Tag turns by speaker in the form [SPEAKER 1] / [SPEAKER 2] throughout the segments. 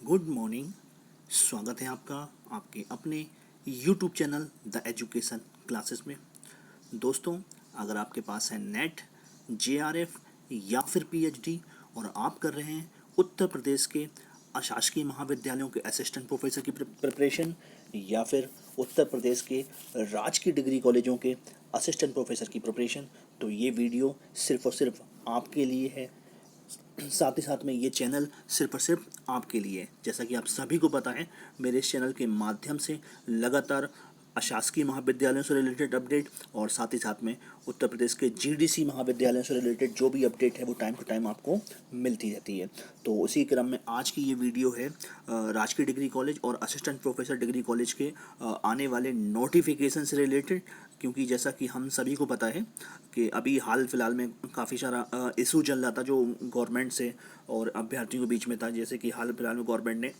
[SPEAKER 1] Good morning. स्वागत है आपका आपके अपने YouTube channel the education classes में। दोस्तों, अगर आपके पास है नेट, जेआरएफ या फिर पीएचडी और आप कर रहे हैं उत्तर प्रदेश के अशासकीय महाविद्यालयों के असिस्टेंट प्रोफेसर की प्रिपरेशन या फिर उत्तर प्रदेश के राजकीय डिग्री कॉलेजों के असिस्टेंट प्रोफेसर की प्रिपरेशन, तो ये वीडियो सिर्फ और सिर्फ आपके लिए है। साथ ही साथ में ये चैनल सिर्फ और सिर्फ आपके लिए है। जैसा कि आप सभी को पता है, मेरे इस चैनल के माध्यम से लगातार अशासकीय महाविद्यालयों से रिलेटेड अपडेट और साथ ही साथ में उत्तर प्रदेश के जीडीसी महाविद्यालयों से रिलेटेड जो भी अपडेट है वो टाइम टू टाइम आपको मिलती रहती है। तो उसी क्रम में आज की ये वीडियो है राजकीय डिग्री कॉलेज और असिस्टेंट प्रोफेसर डिग्री कॉलेज के आने वाले नोटिफिकेशन से रिलेटेड, क्योंकि जैसा कि हम सभी को पता है कि अभी हाल फिलहाल में काफ़ी सारा इशू चल रहा था जो गवर्नमेंट से और अभ्यर्थियों के बीच में था। जैसे कि हाल फिलहाल में गवर्नमेंट ने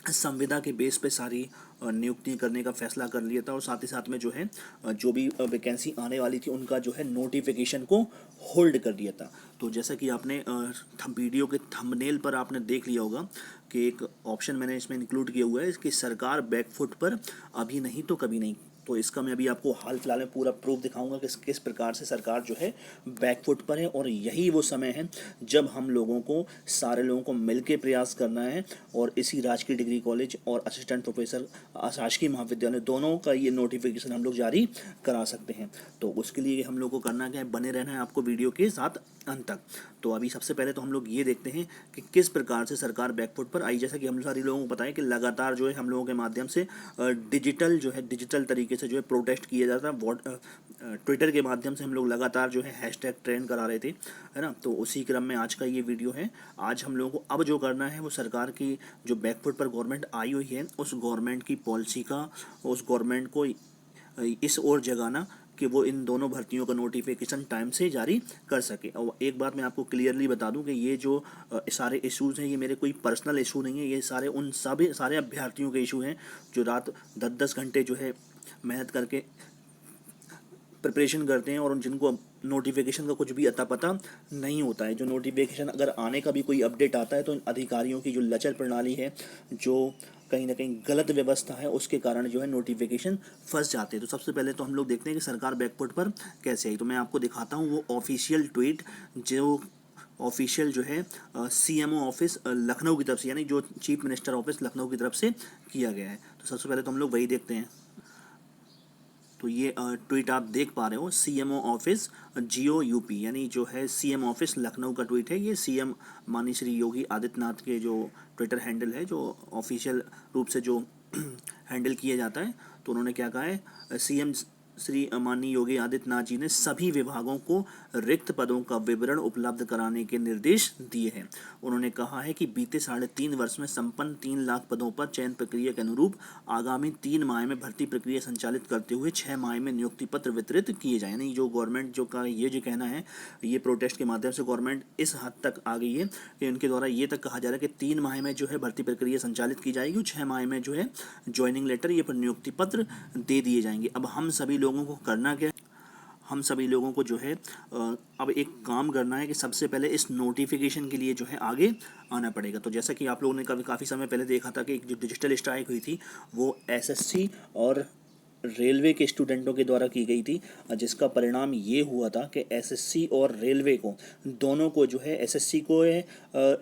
[SPEAKER 1] संविदा के बेस पे सारी नियुक्ति करने का फैसला कर लिया था और साथ ही साथ में जो है जो भी वैकेंसी आने वाली थी उनका जो है नोटिफिकेशन को होल्ड कर दिया था। तो जैसा कि आपने वीडियो के थंबनेल पर आपने देख लिया होगा कि एक ऑप्शन मैंने इसमें इंक्लूड किया हुआ है कि सरकार बैकफुट पर, अभी नहीं तो कभी नहीं। तो इसका मैं अभी आपको हाल फिलहाल में पूरा प्रूफ दिखाऊंगा कि किस प्रकार से सरकार जो है बैकफुट पर है और यही वो समय है जब हम लोगों को, सारे लोगों को मिलकर प्रयास करना है और इसी राजकीय डिग्री कॉलेज और असिस्टेंट प्रोफेसर शासकीय महाविद्यालय दोनों का ये नोटिफिकेशन हम लोग जारी करा सकते हैं। तो उसके लिए हम लोग को करना क्या है, बने रहना है आपको वीडियो के साथ अंत तक। तो अभी सबसे पहले तो हम लोग ये देखते हैं कि किस प्रकार से सरकार बैकफुट पर आई। जैसा कि हम सारे लोगों को पता है कि लगातार जो है हम लोगों के माध्यम से डिजिटल तरीके से जो है प्रोटेस्ट किया जाता है। ट्विटर के माध्यम से हम लोग लगातार जो है हैशटैग ट्रेंड करा रहे थे, है ना। तो उसी क्रम में आज का ये वीडियो है। आज हम लोगों को अब जो करना है वो सरकार की जो बैकफुट पर गवर्नमेंट आई हुई है उस गवर्नमेंट की पॉलिसी का, उस गवर्नमेंट को इस ओर जगाना कि वो इन दोनों भर्तियों का नोटिफिकेशन टाइम से जारी कर सके। और एक बात मैं आपको क्लियरली बता दूं कि ये जो सारे इश्यूज़ हैं ये मेरे कोई पर्सनल इशू नहीं है, ये सारे अभ्यर्थियों के इशू हैं जो रात 10-10 घंटे जो है मेहनत करके प्रिपरेशन करते हैं और जिनको नोटिफिकेशन का कुछ भी अता पता नहीं होता है। जो नोटिफिकेशन अगर आने का भी कोई अपडेट आता है तो अधिकारियों की जो लचर प्रणाली है, जो कहीं ना कहीं गलत व्यवस्था है, उसके कारण जो है नोटिफिकेशन फंस जाते हैं। तो सबसे पहले तो हम लोग देखते हैं कि सरकार बैकफुट पर कैसे आई। तो मैं आपको दिखाता हूँ वो ऑफिशियल ट्वीट जो ऑफिशियल जो है सीएमओ ऑफिस लखनऊ की तरफ से, यानी जो चीफ मिनिस्टर ऑफिस लखनऊ की तरफ से किया गया है। तो सबसे पहले तो हम लोग वही देखते हैं। तो ये ट्वीट आप देख पा रहे हो, सीएमओ ऑफिस जियो यूपी, यानी जो है सीएम ऑफिस लखनऊ का ट्वीट है। ये सीएम माननीय श्री योगी आदित्यनाथ के जो ट्विटर हैंडल है, जो ऑफिशियल रूप से जो हैंडल किया जाता है। तो उन्होंने क्या कहा है, सीएम श्री माननीय योगी आदित्यनाथ जी ने सभी विभागों को रिक्त पदों का विवरण उपलब्ध कराने के निर्देश दिए हैं। उन्होंने कहा है कि बीते 3.5 वर्ष में संपन्न 3 लाख पदों पर चयन प्रक्रिया के अनुरूप आगामी 3 माह में भर्ती प्रक्रिया संचालित करते हुए 6 माह में नियुक्ति पत्र वितरित किए जाए। यानी जो गवर्नमेंट जो का ये जो कहना है, ये प्रोटेस्ट के माध्यम से गवर्नमेंट इस हद तक आ गई है कि उनके द्वारा ये तक कहा जा रहा है कि 3 माह में जो है भर्ती प्रक्रिया संचालित की जाएगी, 6 माह में जो है ज्वाइनिंग लेटर ये पर नियुक्ति पत्र दे दिए जाएंगे। अब हम सभी लोगों को करना क्या है, हम सभी लोगों को जो है अब एक काम करना है कि सबसे पहले इस नोटिफिकेशन के लिए जो है आगे आना पड़ेगा। तो जैसा कि आप लोगों ने काफ़ी समय पहले देखा था कि एक जो डिजिटल स्ट्राइक हुई थी वो एसएससी और रेलवे के स्टूडेंटों के द्वारा की गई थी, जिसका परिणाम ये हुआ था कि एसएससी और रेलवे को, दोनों को जो है, एसएससी को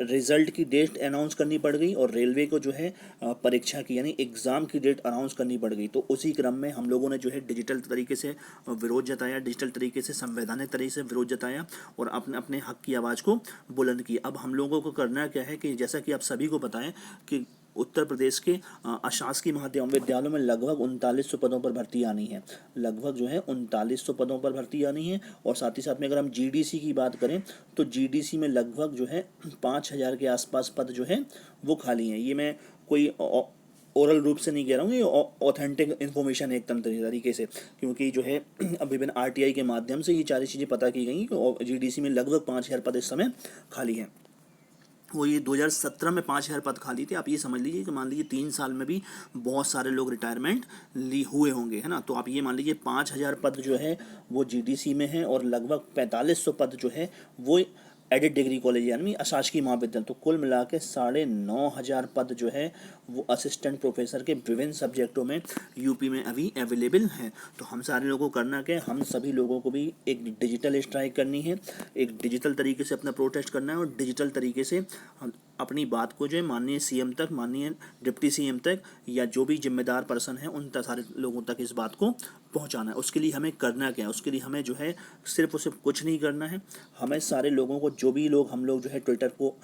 [SPEAKER 1] रिज़ल्ट की डेट अनाउंस करनी पड़ गई और रेलवे को जो है परीक्षा की यानी एग्ज़ाम की डेट अनाउंस करनी पड़ गई। तो उसी क्रम में हम लोगों ने जो है डिजिटल तरीके से विरोध जताया, डिजिटल तरीके से, संवैधानिक तरीके से विरोध जताया और अपने अपने हक की आवाज़ को बुलंद किया। अब हम लोगों को करना क्या है कि जैसा कि आप सभी को पता है कि उत्तर प्रदेश के अशासकीय महाविद्यालयों में लगभग 3900 पदों पर भर्ती आनी है, लगभग जो है 3900 पदों पर भर्ती आनी है। और साथ ही साथ में अगर हम जीडीसी की बात करें तो जीडीसी में लगभग जो है 5000 के आसपास पद जो है वो खाली हैं। ये मैं कोई ओरल रूप से नहीं कह रहा हूँ, ये ऑथेंटिक इन्फॉर्मेशन है एकदम तरीके से, क्योंकि जो है विभिन्न आरटीआई के माध्यम से ये सारी चीज़ें पता की गई कि जीडीसी में लगभग 5000 पद इस समय खाली हैं। वो ये 2017 में 5000 पद खाली थे। आप ये समझ लीजिए कि मान लीजिए 3 साल में भी बहुत सारे लोग रिटायरमेंट हुए होंगे, है ना। तो आप ये मान लीजिए 5000 पद जो है वो जीडीसी में है और लगभग 4500 पद जो है वो एडेड डिग्री कॉलेज यानी अशासकीय महाविद्यालय। तो कुल मिला के 9,500 पद जो है वो असिस्टेंट प्रोफेसर के विभिन्न सब्जेक्टों में यूपी में अभी अवेलेबल हैं। तो हम सारे लोगों को करना क्या है, हम सभी लोगों को भी एक डिजिटल स्ट्राइक करनी है, एक डिजिटल तरीके से अपना प्रोटेस्ट करना है और डिजिटल तरीके से हम अपनी बात को जो है माननीय सीएम तक, माननीय डिप्टी सीएम तक या जो भी जिम्मेदार पर्सन है उन तक, सारे लोगों तक इस बात को पहुंचाना है। उसके लिए हमें करना क्या है, उसके लिए हमें जो है सिर्फ और सिर्फ कुछ नहीं करना है, हमें सारे लोगों को, जो भी लोग हम लोग जो है ट्विटर को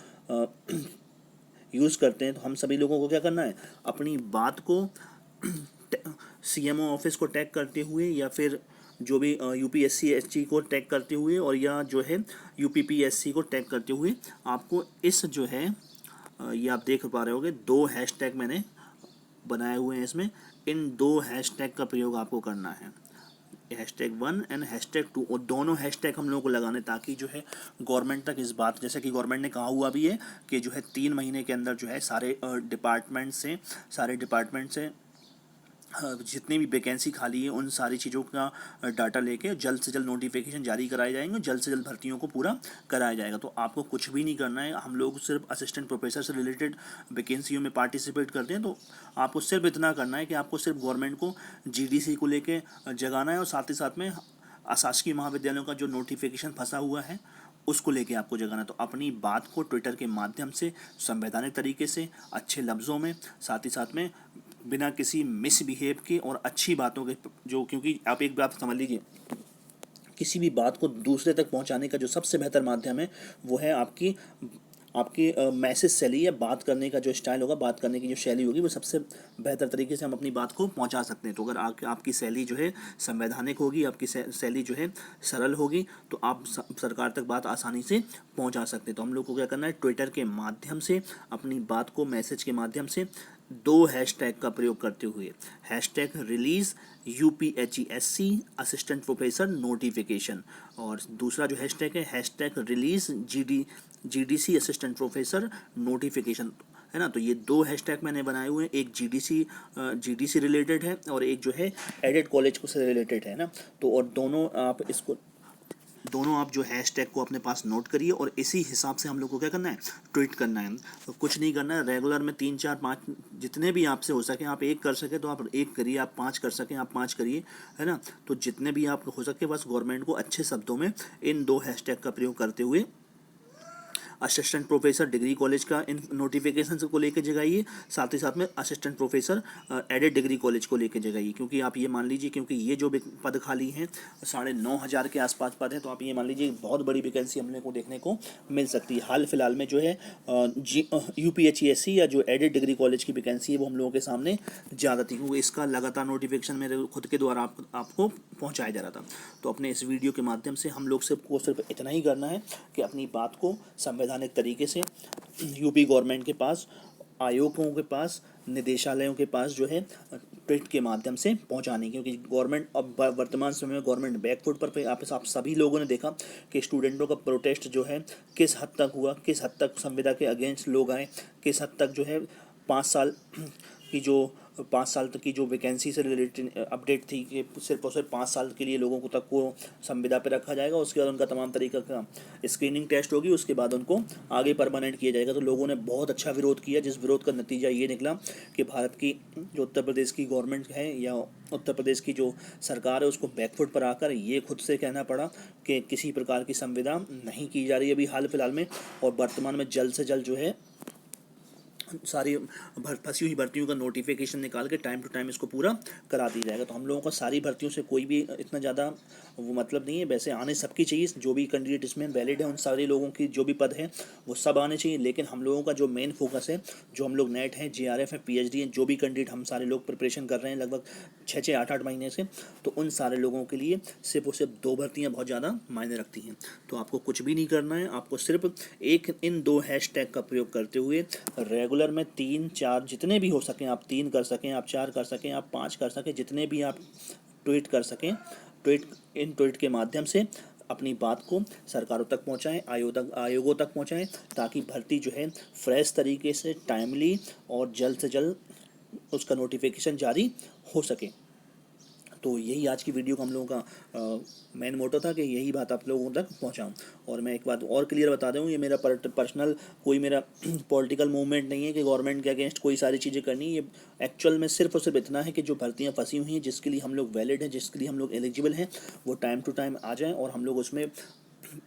[SPEAKER 1] यूज़ करते हैं, तो हम सभी लोगों को क्या करना है, अपनी बात को सीएमओ ऑफिस को टैग करते हुए या फिर जो भी यूपीएससी एससी को टैग करते हुए और या जो है यूपीपीएससी को टैग करते हुए आपको इस जो है ये आप देख पा रहे होगे 2 हैशटैग मैंने बनाए हुए हैं इसमें, इन 2 हैशटैग का प्रयोग आपको करना है, #1 एंड #2, और दोनों हैशटैग हम लोगों को लगाने ताकि जो है गवर्नमेंट तक इस बात, जैसे कि गवर्नमेंट ने कहा हुआ भी है कि जो है 3 महीने के अंदर जो है सारे डिपार्टमेंट से जितनी भी वैकेंसी खाली है उन सारी चीज़ों का डाटा लेके जल्द से जल्द नोटिफिकेशन जारी कराए जाएंगे, जल्द से जल्द भर्तियों को पूरा कराया जाएगा। तो आपको कुछ भी नहीं करना है, हम लोग सिर्फ असिस्टेंट प्रोफेसर से रिलेटेड वैकेंसियों में पार्टिसिपेट करते हैं। तो आपको सिर्फ इतना करना है कि आपको सिर्फ गवर्नमेंट को जीडीसी को लेके जगाना है और साथ ही साथ में अशासकीय महाविद्यालयों का जो नोटिफिकेशन फंसा हुआ है उसको लेके आपको जगाना। तो अपनी बात को ट्विटर के माध्यम से संवैधानिक तरीके से अच्छे लफ्ज़ों में, साथ ही साथ में बिना किसी मिसबिहेव के और अच्छी बातों के, जो, क्योंकि आप एक बात समझ लीजिए, किसी भी बात को दूसरे तक पहुंचाने का जो सबसे बेहतर माध्यम है वो है आपकी मैसेज शैली या बात करने का जो स्टाइल होगा, बात करने की जो शैली होगी, वो सबसे बेहतर तरीके से हम अपनी बात को पहुंचा सकते हैं। तो अगर आपकी शैली जो है संवैधानिक होगी, आपकी शैली जो है सरल होगी, तो आप सरकार तक बात आसानी से पहुंचा सकते हैं। तो हम लोग को क्या करना है, ट्विटर के माध्यम से अपनी बात को मैसेज के माध्यम से 2 हैशटैग का प्रयोग करते हुए, #release UPHESC assistant professor notification, और दूसरा जो हैशटैग है #release GDC assistant professor notification, है ना। तो ये 2 हैशटैग मैंने बनाए हुए हैं, एक GDC रिलेटेड है और एक जो है एडेड कॉलेज को से रिलेटेड है ना। तो और दोनों आप जो हैशटैग को अपने पास नोट करिए और इसी हिसाब से हम लोग को क्या करना है, ट्वीट करना है। तो कुछ नहीं करना है, रेगुलर में 3 4 5 जितने भी आपसे हो सके, आप 1 कर सके तो आप 1 करिए, आप 5 कर सकें आप 5 करिए, है ना। तो जितने भी आप हो सके बस गवर्नमेंट को अच्छे शब्दों में इन 2 हैशटैग का प्रयोग करते हुए असिस्टेंट प्रोफेसर डिग्री कॉलेज का इन नोटिफिकेशन को लेकर जगाइए, साथ ही साथ में assistant professor aided degree college को लेकर जगाइए। क्योंकि आप ये मान लीजिए, क्योंकि ये जो पद खाली हैं 9,500 के आसपास पद हैं, तो आप ये मान लीजिए बहुत बड़ी वैकेंसी हमने को देखने को मिल सकती है। हाल फिलहाल में जो है UPHESC या जो एडेड डिग्री कॉलेज की वैकेंसी है वो हम लोगों के सामने ज़्यादा थी, क्योंकि इसका लगातार नोटिफिकेशन मेरे खुद के द्वारा आपको पहुँचाया जा रहा था। तो अपने इस वीडियो के माध्यम से हम लोग सिर्फ इतना ही करना है कि अपनी बात को संवैधानिक तरीके से यूपी गवर्नमेंट के पास, आयोगों के पास, निदेशालयों के पास जो है ट्वीट के माध्यम से पहुंचाने, क्योंकि गवर्नमेंट अब वर्तमान समय में गवर्नमेंट बैकफुट पर आप सभी लोगों ने देखा कि स्टूडेंटों का प्रोटेस्ट जो है किस हद तक हुआ, किस हद तक संविदा के अगेंस्ट लोग आए, किस हद तक जो है 5 साल तक की जो वैकेंसी से रिलेटेड अपडेट थी कि सिर्फ और सिर्फ 5 साल के लिए लोगों को तक को संविदा पे रखा जाएगा, उसके बाद उनका तमाम तरीका का स्क्रीनिंग टेस्ट होगी, उसके बाद उनको आगे परमानेंट किया जाएगा। तो लोगों ने बहुत अच्छा विरोध किया, जिस विरोध का नतीजा ये निकला कि भारत की जो उत्तर प्रदेश की गवर्नमेंट है या उत्तर प्रदेश की जो सरकार है उसको बैकफुट पर आकर ये खुद से कहना पड़ा कि किसी प्रकार की संविदा नहीं की जा रही है अभी हाल फिलहाल में, और वर्तमान में जल्द से जल्द जो है सारी फंसी हुई भर्तियों का नोटिफिकेशन निकाल के टाइम टू टाइम इसको पूरा करा दिया जाएगा। तो हम लोगों को सारी भर्तियों से कोई भी इतना ज़्यादा वो मतलब नहीं है, वैसे आने सबकी चाहिए, जो भी कैंडिडेट इसमें वैलिड है उन सारे लोगों की जो भी पद हैं वो सब आने चाहिए। लेकिन हम लोगों का जो मेन फोकस है, जो हम लोग नेट हैं, JRF है, PhD हैं, जो भी कैंडिडेट हम सारे लोग प्रिपरेशन कर रहे हैं लगभग 6 8 महीने से, तो उन सारे लोगों के लिए सिर्फ और सिर्फ 2 भर्तियाँ बहुत ज़्यादा मायने रखती हैं। तो आपको कुछ भी नहीं करना है, आपको सिर्फ इन 2 हैशटैग का प्रयोग करते हुए रेगुलर में 3 4 जितने भी हो सकें आप 3 कर सकें, आप 4 कर सकें, आप 5 कर सकें, जितने भी आप ट्वीट कर सकें, ट्वीट के माध्यम से अपनी बात को सरकारों तक पहुंचाएं, आयोगों तक पहुंचाएं, ताकि भर्ती जो है फ्रेश तरीके से, टाइमली और जल्द से जल्द उसका नोटिफिकेशन जारी हो सके। तो यही आज की वीडियो का हम लोगों का मेन मोटो था कि यही बात आप लोगों तक पहुंचाऊं। और मैं एक बात और क्लियर बता दूं, ये मेरा पर्सनल कोई मेरा पॉलिटिकल मूवमेंट नहीं है कि गवर्नमेंट के अगेंस्ट कोई सारी चीज़ें करनी। ये एक्चुअल में सिर्फ और सिर्फ इतना है कि जो भर्तियां फंसी हुई हैं, जिसके लिए हम लोग वैलिड हैं, जिसके लिए हम लोग एलिजिबल हैं, वो टाइम टू टाइम आ जाएँ और हम लोग उसमें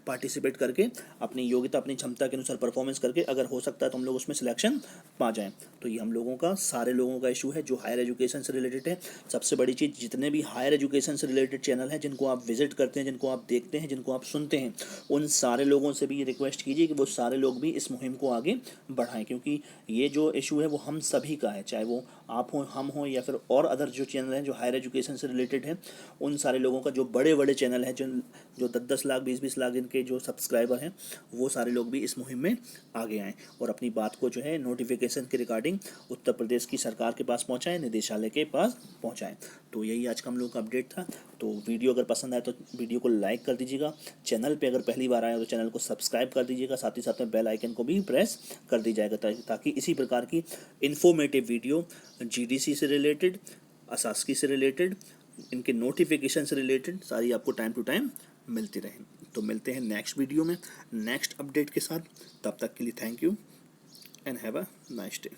[SPEAKER 1] पार्टिसिपेट करके अपनी योग्यता, अपनी क्षमता के अनुसार परफॉर्मेंस करके अगर हो सकता है तो हम लोग उसमें सिलेक्शन पा जाएं। तो ये हम लोगों का, सारे लोगों का इशू है जो हायर एजुकेशन से रिलेटेड है। सबसे बड़ी चीज़, जितने भी हायर एजुकेशन से रिलेटेड चैनल हैं जिनको आप विजिट करते हैं, जिनको आप देखते हैं, जिनको आप सुनते हैं, उन सारे लोगों से भी ये रिक्वेस्ट कीजिए कि वो सारे लोग भी इस मुहिम को आगे बढ़ाएं, क्योंकि ये जो इशू है वो हम सभी का है, चाहे वो आप हो, हम हो, या फिर और अदर जो चैनल हैं जो हायर एजुकेशन से रिलेटेड हैं। उन सारे लोगों का, जो बड़े बड़े चैनल हैं, जो 10-10 लाख 20-20 लाख इनके जो सब्सक्राइबर हैं, वो सारे लोग भी इस मुहिम में आगे आएँ और अपनी बात को जो है नोटिफिकेशन के रिगार्डिंग उत्तर प्रदेश की सरकार के पास पहुँचाएँ, निदेशालय के पास पहुँचाएँ। तो यही आज का हम लोग का अपडेट था। तो वीडियो अगर पसंद आए तो वीडियो को लाइक कर दीजिएगा, चैनल पे अगर पहली बार आए तो चैनल को सब्सक्राइब कर दीजिएगा, साथ ही साथ में बेल आइकन को भी प्रेस कर दी जाएगा, ताकि इसी प्रकार की इन्फॉर्मेटिव वीडियो जीडीसी से रिलेटेड, अशासकीय से रिलेटेड, इनके नोटिफिकेशन से रिलेटेड सारी आपको टाइम टू टाइम मिलती रहे। तो मिलते हैं नेक्स्ट वीडियो में नेक्स्ट अपडेट के साथ। तब तक के लिए thank you and have a nice day.